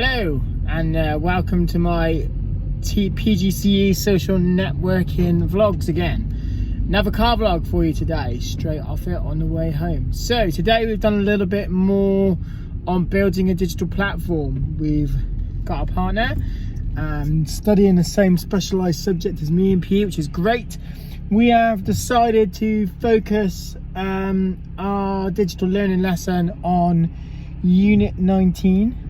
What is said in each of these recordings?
Hello and welcome to my PGCE social networking vlogs again. Another car vlog for you today, straight off it on the way home. So today we've done a little bit more on building a digital platform. We've got a partner studying the same specialised subject as me and Pete, which is great. We have decided to focus our digital learning lesson on Unit 19,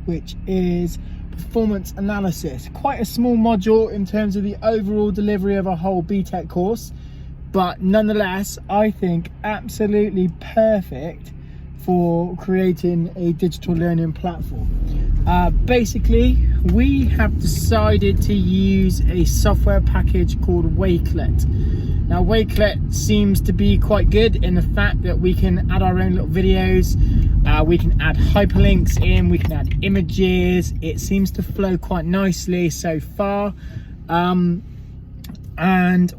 which is performance analysis. Quite a small module in terms of the overall delivery of a whole BTEC course, but nonetheless I think absolutely perfect for creating a digital learning platform. Basically, we have decided to use a software package called Wakelet. Now, Wakelet seems to be quite good in the fact that we can add our own little videos, we can add hyperlinks in, we can add images. It seems to flow quite nicely so far, and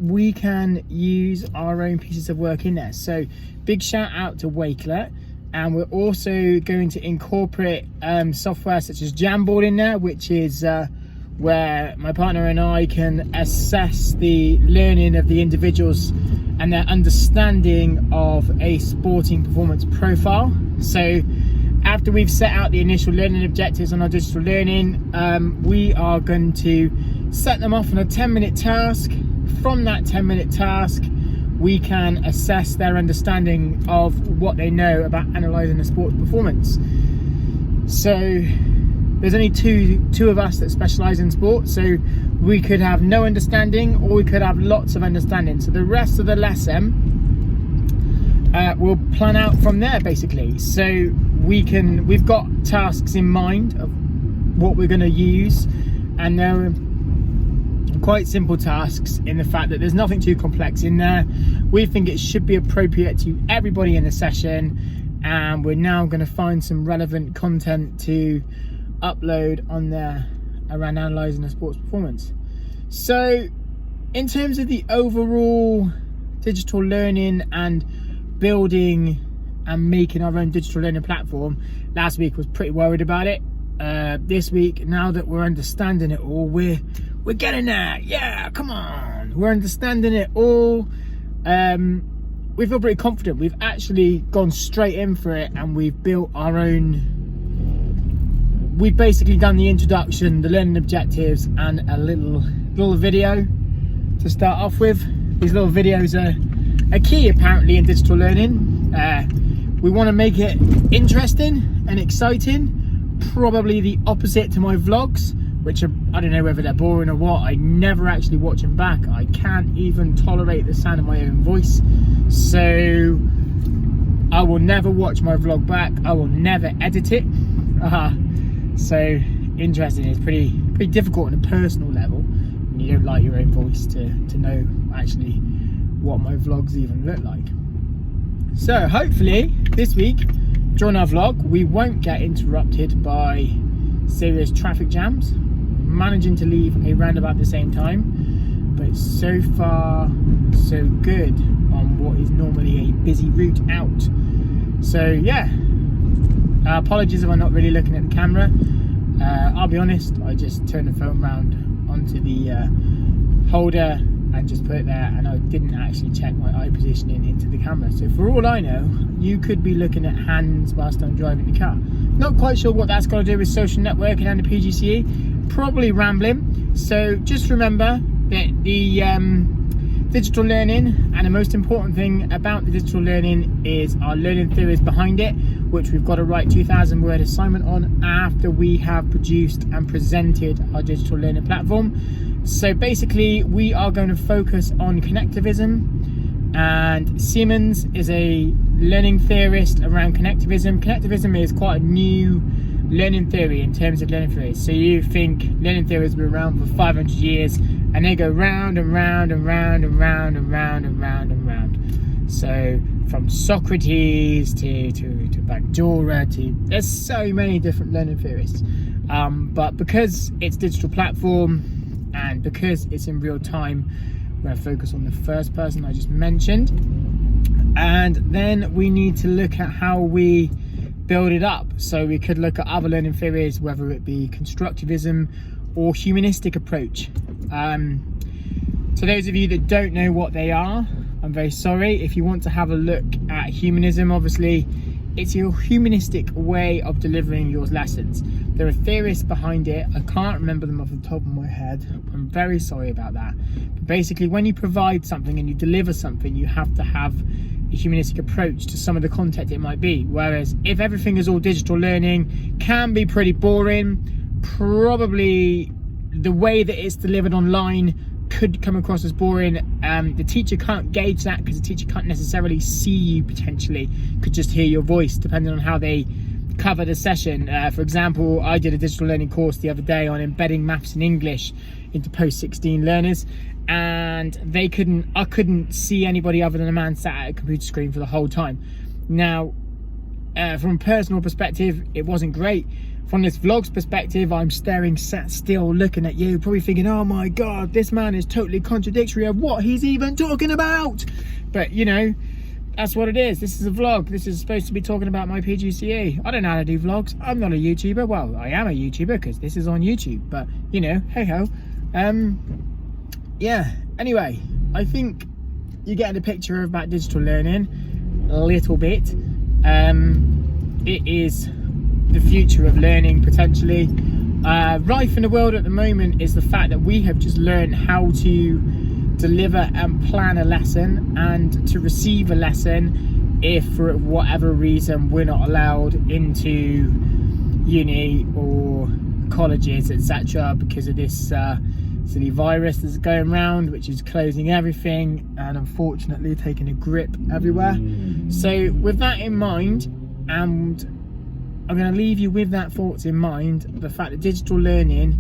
we can use our own pieces of work in there. So big shout out to Wakelet. And we're also going to incorporate software such as Jamboard in there, which is where my partner and I can assess the learning of the individuals and their understanding of a sporting performance profile. So after we've set out the initial learning objectives on our digital learning, we are going to set them off on a 10-minute task. From that 10-minute task, we can assess their understanding of what they know about analysing a sports performance. So there's only two of us that specialise in sport, so we could have no understanding or we could have lots of understanding. So the rest of the lesson we'll plan out from there basically. So we've got tasks in mind of what we're going to use, and they're quite simple tasks in the fact that there's nothing too complex in there. We think it should be appropriate to everybody in the session, and we're now going to find some relevant content to upload on there around analysing a sports performance. So in terms of the overall digital learning and building and making our own digital learning platform, last week was pretty worried about it. This week, now that we're understanding it all, we're getting there. Yeah, come on, we're understanding it all. We feel pretty confident. We've actually gone straight in for it, and we've built our own. We've basically done the introduction, the learning objectives, and a little video to start off with. These little videos are key apparently in digital learning. We want to make it interesting and exciting. Probably the opposite to my vlogs, which are, I don't know whether they're boring or what. I never actually watch them back. I can't even tolerate the sound of my own voice, so I will never watch my vlog back. I will never edit it. So interesting. It's pretty difficult on a personal level when you don't like your own voice to know actually what my vlogs even look like. So hopefully this week during our vlog we won't get interrupted by serious traffic jams. Managing to leave a roundabout at the same time, but so far so good on what is normally a busy route out. So yeah, apologies if I'm not really looking at the camera. I'll be honest, I just turned the phone round onto the holder and just put it there, and I didn't actually check my eye positioning into the camera. So for all I know, you could be looking at hands whilst I'm driving the car. Not quite sure what that's got to do with social networking and the PGCE. Probably rambling. So just remember that the digital learning, and the most important thing about the digital learning is our learning theories behind it, which we've got to write 2,000 word assignment on after we have produced and presented our digital learning platform. So basically we are going to focus on connectivism, and Siemens is a learning theorist around connectivism. Connectivism is quite a new learning theory in terms of learning theories. So you think learning theories have been around for 500 years, and they go round and round and round and round and round and round and round. So from Socrates to Bandura to, there's so many different learning theories. But because it's a digital platform and because it's in real time, we're going to focus on the first person I just mentioned. And then we need to look at how we build it up. So we could look at other learning theories, whether it be constructivism or humanistic approach. To those of you that don't know what they are, I'm very sorry. If you want to have a look at humanism, obviously it's your humanistic way of delivering your lessons. There are theorists behind it. I can't remember them off the top of my head. I'm very sorry about that. But basically, when you provide something and you deliver something, you have to have a humanistic approach to some of the content it might be. Whereas if everything is all digital learning, can be pretty boring. Probably the way that it's delivered online could come across as boring. The teacher can't gauge that because the teacher can't necessarily see you, potentially could just hear your voice depending on how they cover the session. For example, I did a digital learning course the other day on embedding maths and English into post-16 learners, and I couldn't see anybody other than a man sat at a computer screen for the whole time. Now, from a personal perspective, it wasn't great. From this vlog's perspective, I'm sat still looking at you, probably thinking, oh my god, this man is totally contradictory of what he's even talking about. But you know, that's what it is. This is a vlog. This is supposed to be talking about my PGCE. I don't know how to do vlogs. I'm not a YouTuber. Well, I am a YouTuber because this is on YouTube, but you know, hey ho. Yeah, anyway, I think you're getting a picture about digital learning a little bit. It is the future of learning, potentially. Rife in the world at the moment is the fact that we have just learned how to deliver and plan a lesson and to receive a lesson if for whatever reason we're not allowed into uni or colleges, etc., because of this silly virus that's going around, which is closing everything and unfortunately taking a grip everywhere. So with that in mind, and I'm going to leave you with that thoughts in mind, the fact that digital learning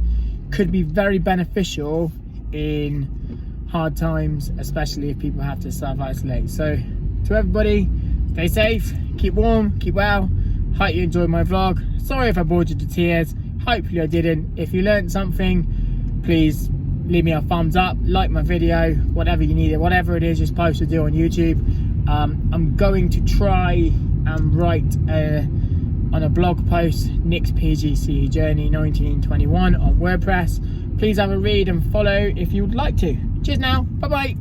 could be very beneficial in hard times, especially if people have to self-isolate. So to everybody, stay safe, keep warm, keep well. Hope you enjoyed my vlog. Sorry if I bored you to tears. Hopefully I didn't. If you learned something, please leave me a thumbs up, like my video, whatever you need, whatever it is you're supposed to do on YouTube. I'm going to try and write on a blog post, Nick's PGCE Journey 1921 on WordPress. Please have a read and follow if you would like to. Cheers now, bye bye.